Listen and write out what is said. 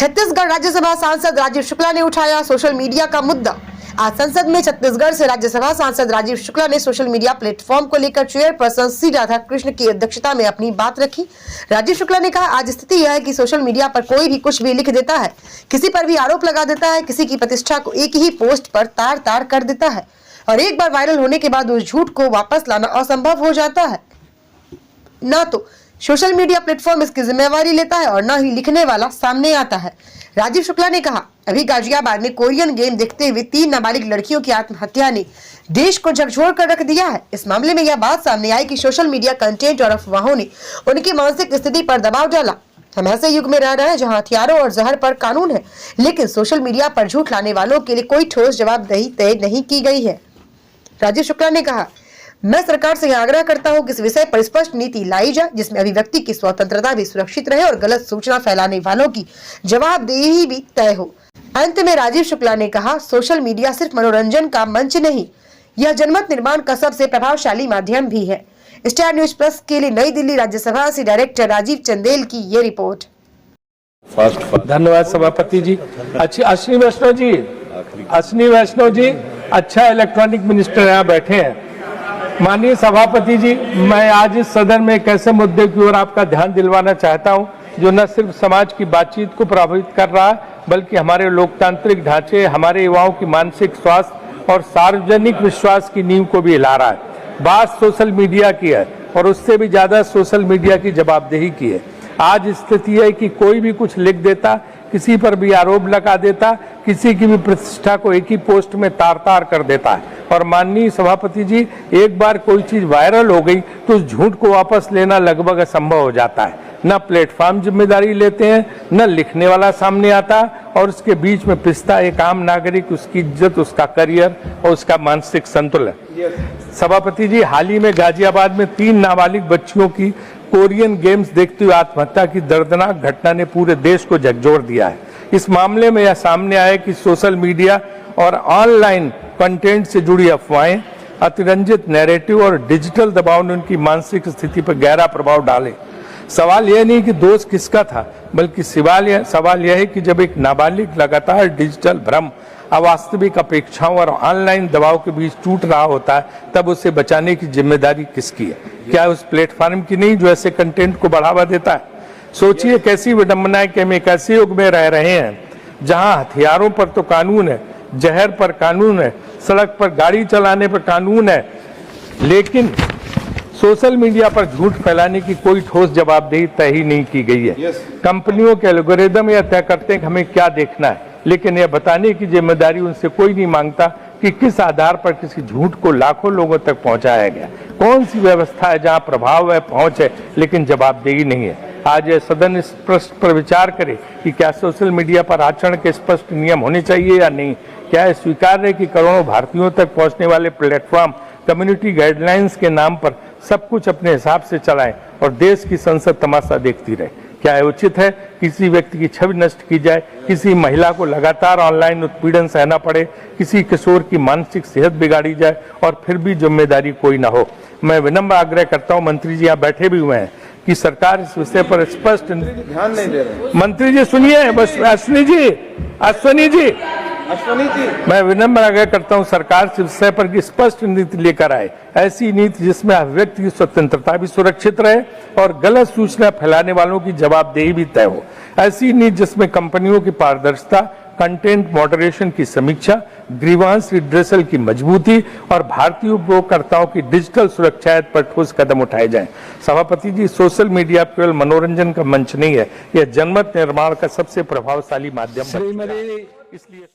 छत्तीसगढ़ राज्यसभा सांसद राजीव शुक्ला ने उठाया सोशल मीडिया का मुद्दा। आज संसद में छत्तीसगढ़ से राज्यसभा सांसद राजीव शुक्ला ने सोशल मीडिया प्लेटफॉर्म को लेकर चेयरपर्सन सी राधाकृष्ण की अध्यक्षता में अपनी बात रखी। राजीव शुक्ला ने कहा, आज स्थिति यह है कि सोशल मीडिया पर कोई भी कुछ भी लिख देता है, किसी पर भी आरोप लगा देता है, किसी की प्रतिष्ठा को एक ही पोस्ट पर तार तार कर देता है और एक बार वायरल होने के बाद उस झूठ को वापस लाना असंभव हो जाता है। न तो सोशल मीडिया प्लेटफॉर्म इसकी जिम्मेवारी लेता है और न ही लिखने वाला सामने आता है। राजीव शुक्ला ने कहा, अभी गाजियाबाद में कोरियन गेम देखते हुए 3 नाबालिग लड़कियों की आत्महत्या ने देश को झकझोर कर रख दिया है। इस मामले में यह बात सामने आई कि सोशल मीडिया कंटेंट और अफवाहों ने उनकी मानसिक स्थिति पर दबाव डाला। हम ऐसे युग में रह रहे हैं जहां हथियारों और जहर पर कानून है, लेकिन सोशल मीडिया पर झूठ लाने वालों के लिए कोई ठोस जवाबदेही तय नहीं की गई है। राजीव शुक्ला ने कहा, मैं सरकार से आग्रह करता हूं कि इस विषय पर स्पष्ट नीति लाई जाए जिसमें अभिव्यक्ति की स्वतंत्रता भी सुरक्षित रहे और गलत सूचना फैलाने वालों की जवाबदेही भी तय हो। अंत में राजीव शुक्ला ने कहा, सोशल मीडिया सिर्फ मनोरंजन का मंच नहीं, यह जनमत निर्माण का सबसे प्रभावशाली माध्यम भी है। स्टार न्यूज प्लस के लिए नई दिल्ली राज्यसभा से डायरेक्टर राजीव चंदेल की ये रिपोर्ट। धन्यवाद सभापति जी। अश्विनी वैष्णव जी अच्छा इलेक्ट्रॉनिक मिनिस्टर यहाँ बैठे हैं। माननीय सभापति जी, मैं आज इस सदन में एक ऐसे मुद्दे की ओर आपका ध्यान दिलवाना चाहता हूं जो न सिर्फ समाज की बातचीत को प्रभावित कर रहा है बल्कि हमारे लोकतांत्रिक ढांचे, हमारे युवाओं की मानसिक स्वास्थ्य और सार्वजनिक विश्वास की नींव को भी हिला रहा है। बात सोशल मीडिया की है और उससे भी ज्यादा सोशल मीडिया की जवाबदेही की है। आज स्थिति है कि कोई भी कुछ लिख देता, किसी पर भी आरोप लगा देता, किसी की भी प्रतिष्ठा को एक ही पोस्ट में तार तार कर देता है। और माननीय सभापति जी, एक बार कोई चीज वायरल हो गई तो उस झूठ को वापस लेना लगभग असंभव हो जाता है। न प्लेटफॉर्म जिम्मेदारी लेते हैं, न लिखने वाला सामने आता और उसके बीच में पिसता एक आम नागरिक, उसकी इज्जत, उसका करियर और उसका मानसिक संतुलन। सभापति जी, हाल ही में गाजियाबाद में 3 नाबालिग बच्चियों की कोरियन गेम्स देखते हुए आत्महत्या की दर्दनाक घटना ने पूरे देश को झकझोर दिया है। इस मामले में यह सामने आया कि सोशल मीडिया और ऑनलाइन कंटेंट से जुड़ी अफवाहें, अतिरंजित नैरेटिव और डिजिटल दबाव ने उनकी मानसिक स्थिति पर गहरा प्रभाव डाले। सवाल यह नहीं कि दोष किसका था, बल्कि सवाल यह है कि जब एक नाबालिग लगातार डिजिटल भ्रम, अवास्तविक अपेक्षाओं और ऑनलाइन दबाव के बीच टूट रहा होता है, तब उसे बचाने की जिम्मेदारी किसकी है? क्या उस प्लेटफॉर्म की नहीं जो ऐसे कंटेंट को बढ़ावा देता है? सोचिए कैसी विडंबना है कि हम एक ऐसे युग में रह रहे हैं जहां हथियारों पर तो कानून है, जहर पर कानून है, सड़क पर गाड़ी चलाने पर कानून है, लेकिन सोशल मीडिया पर झूठ फैलाने की कोई ठोस जवाबदेही तय ही नहीं की गई है। कंपनियों के एल्गोरिदम यह तय करते हैं कि हमें क्या देखना है, लेकिन यह बताने की जिम्मेदारी उनसे कोई नहीं मांगता कि किस आधार पर किसी झूठ को लाखों लोगों तक पहुंचाया गया। कौन सी व्यवस्था है जहां प्रभाव है, पहुंच है, लेकिन जवाबदेही नहीं है। आज यह सदन इस प्रश्न पर विचार करे कि क्या सोशल मीडिया पर आचरण के स्पष्ट नियम होने चाहिए या नहीं। क्या यह स्वीकार्य है कि करोड़ों भारतीयों तक पहुंचने वाले प्लेटफॉर्म कम्युनिटी गाइडलाइंस के नाम पर सब कुछ अपने हिसाब से चलाएं और देश की संसद तमाशा देखती रहे? क्या यह उचित है किसी व्यक्ति की छवि नष्ट की जाए, किसी महिला को लगातार ऑनलाइन उत्पीड़न सहना पड़े, किसी किशोर की मानसिक सेहत बिगाड़ी जाए और फिर भी जिम्मेदारी कोई ना हो? मैं विनम्र आग्रह करता हूं, मंत्री जी यहाँ बैठे भी हुए हैं, कि सरकार इस विषय पर स्पष्ट ध्यान नहीं दे रहे। मंत्री जी सुनिए, बस अश्विनी जी, मैं विनम्र आग्रह करता हूं सरकार से विषय पर स्पष्ट नीति लेकर आए, ऐसी नीति जिसमें अभिव्यक्ति की स्वतंत्रता भी सुरक्षित रहे और गलत सूचना फैलाने वालों की जवाबदेही भी तय हो। ऐसी नीति जिसमें कंपनियों की पारदर्शिता, कंटेंट मॉडरेशन की समीक्षा, ग्रीवांस रिड्रेसल की मजबूती और भारतीय उपयोगकर्ताओं की डिजिटल सुरक्षा पर ठोस कदम उठाए जाएं। सभापति जी, सोशल मीडिया केवल मनोरंजन का मंच नहीं है, यह जनमत निर्माण का सबसे प्रभावशाली माध्यम है। इसलिए